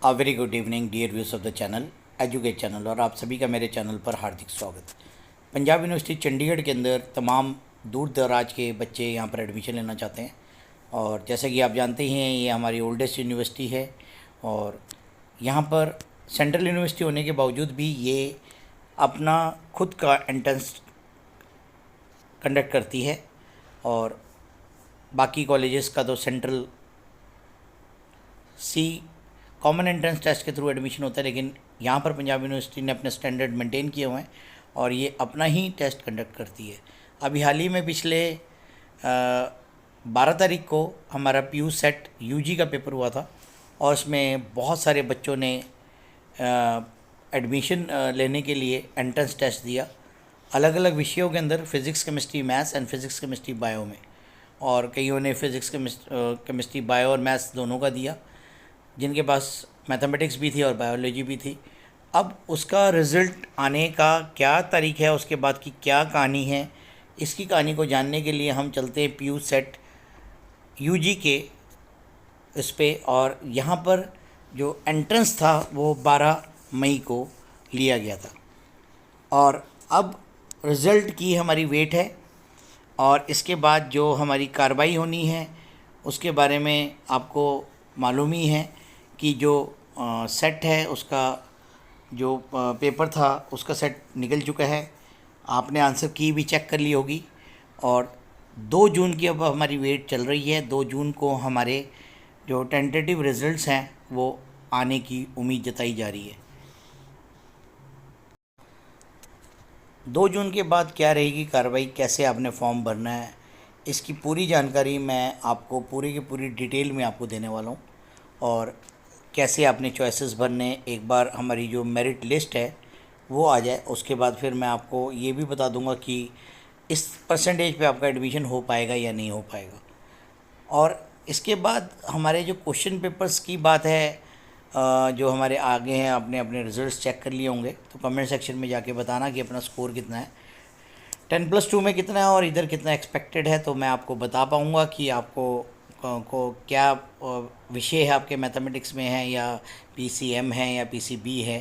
Very good evening dear viewers of the channel educate channel, और आप सभी का मेरे चैनल पर हार्दिक स्वागत। पंजाब यूनिवर्सिटी चंडीगढ़ के अंदर तमाम दूर दराज के बच्चे यहाँ पर एडमिशन लेना चाहते हैं, और जैसा कि आप जानते ही हैं ये हमारी ओल्डेस्ट यूनिवर्सिटी है। और यहाँ पर सेंट्रल यूनिवर्सिटी होने के बावजूद भी ये अपना खुद का एंट्रेंस कंडक्ट करती है, और बाकी कॉलेजेस का तो central C common entrance test के थ्रू एडमिशन होता है, लेकिन यहाँ पर पंजाब यूनिवर्सिटी ने अपने स्टैंडर्ड मेंटेन किए हुए हैं और ये अपना ही टेस्ट कंडक्ट करती है। अभी हाल ही में पिछले 12 तारीख को हमारा पीयू सेट यूजी का पेपर हुआ था, और उसमें बहुत सारे बच्चों ने एडमिशन लेने के लिए एंट्रेंस टेस्ट दिया अलग अलग विषयों के अंदर, physics chemistry maths and physics chemistry bio में, और कईयों ने फिज़िक्स केमिस्ट्री बायो और मैथ्स दोनों का दिया, जिनके पास मैथमेटिक्स भी थी और बायोलॉजी भी थी। अब उसका रिज़ल्ट आने का क्या तारीख है, उसके बाद की क्या कहानी है, इसकी कहानी को जानने के लिए हम चलते हैं पीयू सेट यूजी के इस पे। और यहाँ पर जो एंट्रेंस था वो 12 मई को लिया गया था, और अब रिज़ल्ट की हमारी वेट है, और इसके बाद जो हमारी कार्रवाई होनी है उसके बारे में आपको मालूम ही है कि जो सेट है उसका जो पेपर था उसका सेट निकल चुका है। आपने आंसर की भी चेक कर ली होगी, और 2 जून की अब हमारी वेट चल रही है। 2 जून को हमारे जो टेंटेटिव रिज़ल्ट्स हैं वो आने की उम्मीद जताई जा रही है। 2 जून के बाद क्या रहेगी कार्रवाई, कैसे आपने फॉर्म भरना है, इसकी पूरी जानकारी मैं आपको पूरी की पूरी डिटेल में आपको देने वाला हूँ, और कैसे आपने चॉइसेस भरने। एक बार हमारी जो मेरिट लिस्ट है वो आ जाए उसके बाद फिर मैं आपको ये भी बता दूंगा कि इस परसेंटेज पे आपका एडमिशन हो पाएगा या नहीं हो पाएगा। और इसके बाद हमारे जो क्वेश्चन पेपर्स की बात है, जो हमारे आगे हैं, आपने अपने रिजल्ट्स चेक कर लिए होंगे, तो कमेंट सेक्शन में जाके बताना कि अपना स्कोर कितना है, 10+2 में कितना है और इधर कितना एक्सपेक्टेड है, तो मैं आपको बता पाऊँगा कि आपको को क्या विषय है आपके मैथमेटिक्स में है या पीसीएम है या पीसीबी है।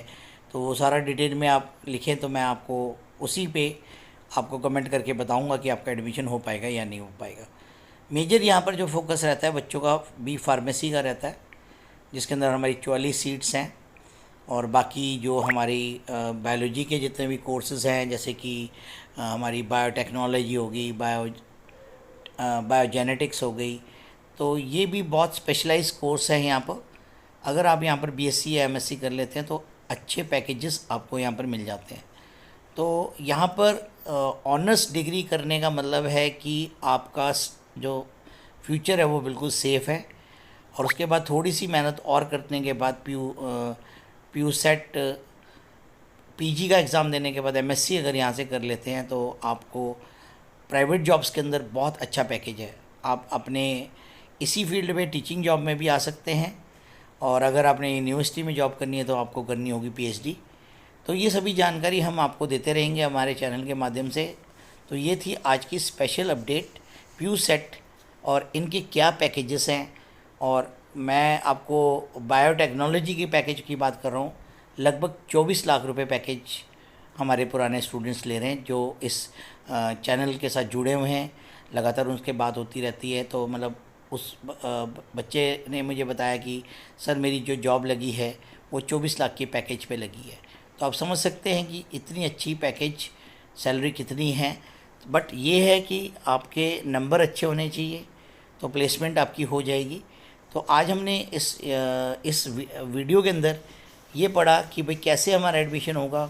तो वो सारा डिटेल में आप लिखें तो मैं आपको उसी पे आपको कमेंट करके बताऊंगा कि आपका एडमिशन हो पाएगा या नहीं हो पाएगा। मेजर यहाँ पर जो फोकस रहता है बच्चों का बी फार्मेसी का रहता है, जिसके अंदर हमारी 44 सीट्स हैं, और बाकी जो हमारी बायोलॉजी के जितने भी कोर्सेज़ हैं, जैसे कि हमारी बायोटेक्नोलॉजी होगी, बायोजेनेटिक्स हो गई, तो ये भी बहुत स्पेशलाइज्ड कोर्स है यहाँ पर। अगर आप यहाँ पर बीएससी या एमएससी कर लेते हैं तो अच्छे पैकेजेस आपको यहाँ पर मिल जाते हैं। तो यहाँ पर ऑनर्स डिग्री करने का मतलब है कि आपका जो फ्यूचर है वो बिल्कुल सेफ़ है, और उसके बाद थोड़ी सी मेहनत और करने के बाद पीयू सेट पीजी का एग्ज़ाम देने के बाद एमएससी अगर यहाँ से कर लेते हैं तो आपको प्राइवेट जॉब्स के अंदर बहुत अच्छा पैकेज है। आप अपने इसी फील्ड में टीचिंग जॉब में भी आ सकते हैं, और अगर आपने यूनिवर्सिटी में जॉब करनी है तो आपको करनी होगी पीएचडी। तो ये सभी जानकारी हम आपको देते रहेंगे हमारे चैनल के माध्यम से। तो ये थी आज की स्पेशल अपडेट पीयू सेट और इनके क्या पैकेजेस हैं। और मैं आपको बायोटेक्नोलॉजी के पैकेज की बात कर रहा हूँ। लगभग 24 लाख रुपए पैकेज हमारे पुराने स्टूडेंट्स ले रहे हैं जो इस चैनल के साथ जुड़े हुए हैं, लगातार उनके बात होती रहती है। तो मतलब उस बच्चे ने मुझे बताया कि सर मेरी जो जॉब लगी है वो 24 लाख के पैकेज पे लगी है। तो आप समझ सकते हैं कि इतनी अच्छी पैकेज सैलरी कितनी है। बट ये है कि आपके नंबर अच्छे होने चाहिए तो प्लेसमेंट आपकी हो जाएगी। तो आज हमने इस वीडियो के अंदर ये पढ़ा कि भाई कैसे हमारा एडमिशन होगा,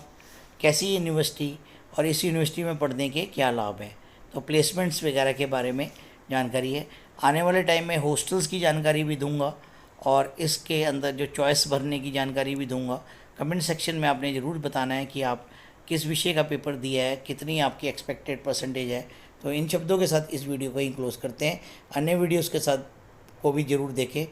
कैसी यूनिवर्सिटी, और इस यूनिवर्सिटी में पढ़ने के क्या लाभ हैं। तो प्लेसमेंट्स वगैरह के बारे में जानकारी है। आने वाले टाइम में हॉस्टल्स की जानकारी भी दूंगा, और इसके अंदर जो चॉइस भरने की जानकारी भी दूंगा। कमेंट सेक्शन में आपने ज़रूर बताना है कि आप किस विषय का पेपर दिया है, कितनी आपकी एक्सपेक्टेड परसेंटेज है। तो इन शब्दों के साथ इस वीडियो को ही क्लोज़ करते हैं। अन्य वीडियोज़ के साथ को भी ज़रूर देखें।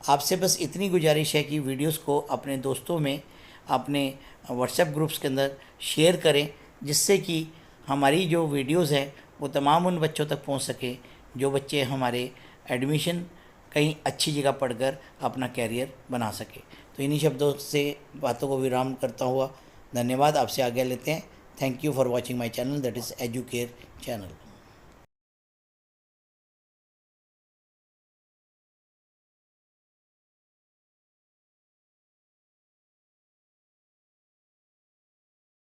आपसे बस इतनी गुजारिश है कि वीडियोज़ को अपने दोस्तों में, अपने व्हाट्सएप ग्रुप्स के अंदर शेयर करें, जिससे कि हमारी जो वीडियोज़ हैं वो तमाम उन बच्चों तक पहुंच सके जो बच्चे हमारे एडमिशन कहीं अच्छी जगह पढ़कर अपना कैरियर बना सके। तो इन्हीं शब्दों से बातों को विराम करता हुआ धन्यवाद, आपसे आज्ञा लेते हैं। Thank you for watching my channel, that is educare channel.